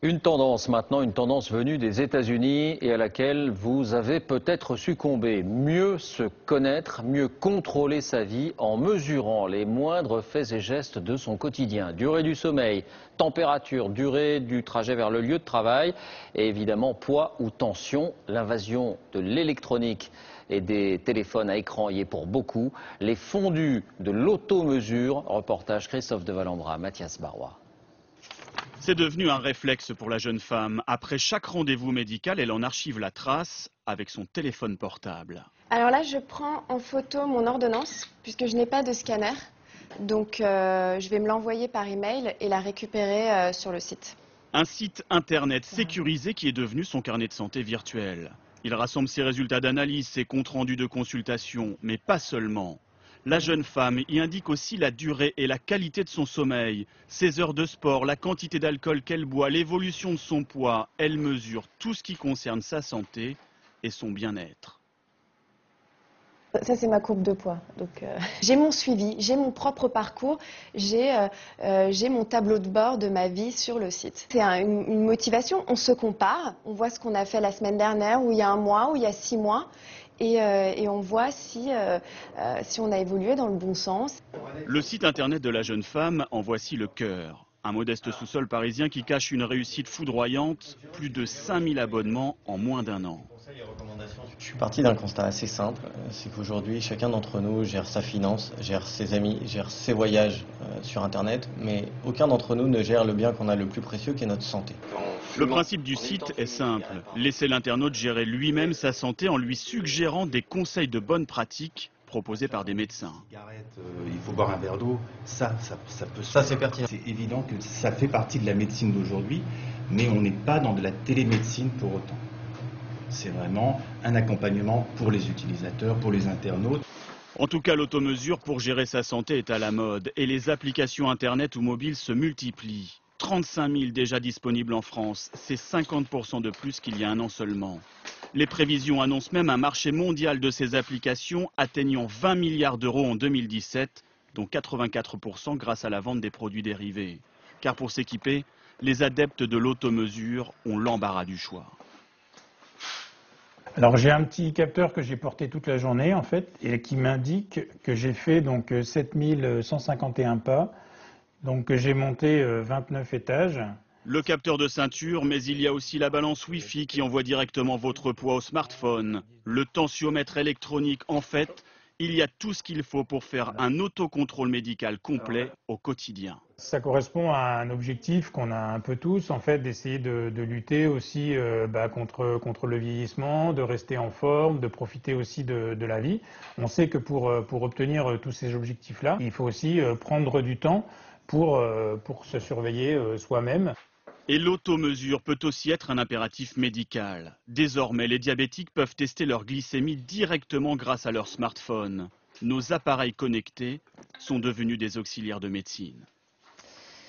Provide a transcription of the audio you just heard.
Une tendance maintenant, une tendance venue des États-Unis et à laquelle vous avez peut-être succombé. Mieux se connaître, mieux contrôler sa vie en mesurant les moindres faits et gestes de son quotidien. Durée du sommeil, température, durée du trajet vers le lieu de travail et évidemment poids ou tension. L'invasion de l'électronique et des téléphones à écran y est pour beaucoup. Les fondus de l'automesure. Reportage Christophe de Valambra, Mathias Barrois. C'est devenu un réflexe pour la jeune femme. Après chaque rendez-vous médical, elle en archive la trace avec son téléphone portable. Alors là, je prends en photo mon ordonnance, puisque je n'ai pas de scanner. Donc je vais me l'envoyer par email et la récupérer sur le site. Un site internet sécurisé qui est devenu son carnet de santé virtuel. Il rassemble ses résultats d'analyse, ses comptes rendus de consultation, mais pas seulement. La jeune femme y indique aussi la durée et la qualité de son sommeil, ses heures de sport, la quantité d'alcool qu'elle boit, l'évolution de son poids. Elle mesure tout ce qui concerne sa santé et son bien-être. Ça, c'est ma courbe de poids. Donc, j'ai mon suivi, j'ai mon propre parcours, j'ai mon tableau de bord de ma vie sur le site. C'est une motivation, on se compare, on voit ce qu'on a fait la semaine dernière, ou il y a un mois, ou il y a 6 mois. Et on voit si on a évolué dans le bon sens. Le site internet de la jeune femme en voici le cœur. Un modeste sous-sol parisien qui cache une réussite foudroyante, plus de 5000 abonnements en moins d'un an. Je suis parti d'un constat assez simple, c'est qu'aujourd'hui chacun d'entre nous gère sa finance, gère ses amis, gère ses voyages sur internet, mais aucun d'entre nous ne gère le bien qu'on a le plus précieux qui est notre santé. Le principe du site est simple, laisser l'internaute gérer lui-même sa santé en lui suggérant des conseils de bonnes pratiques proposés par des médecins. Il faut boire un verre d'eau, ça c'est pertinent. C'est évident que ça fait partie de la médecine d'aujourd'hui, mais on n'est pas dans de la télémédecine pour autant. C'est vraiment un accompagnement pour les utilisateurs, pour les internautes. En tout cas, l'automesure pour gérer sa santé est à la mode et les applications internet ou mobiles se multiplient. 35 000 déjà disponibles en France, c'est 50% de plus qu'il y a un an seulement. Les prévisions annoncent même un marché mondial de ces applications atteignant 20 milliards d'euros en 2017, dont 84% grâce à la vente des produits dérivés. Car pour s'équiper, les adeptes de l'automesure ont l'embarras du choix. Alors j'ai un petit capteur que j'ai porté toute la journée en fait et qui m'indique que j'ai fait donc 7151 pas, donc que j'ai monté 29 étages. Le capteur de ceinture, mais il y a aussi la balance Wi-Fi qui envoie directement votre poids au smartphone. Le tensiomètre électronique, en fait, il y a tout ce qu'il faut pour faire un autocontrôle médical complet au quotidien. Ça correspond à un objectif qu'on a un peu tous, en fait, d'essayer de lutter aussi contre le vieillissement, de rester en forme, de profiter aussi de la vie. On sait que pour obtenir tous ces objectifs-là, il faut aussi prendre du temps pour se surveiller soi-même. Et l'automesure peut aussi être un impératif médical. Désormais, les diabétiques peuvent tester leur glycémie directement grâce à leur smartphone. Nos appareils connectés sont devenus des auxiliaires de médecine.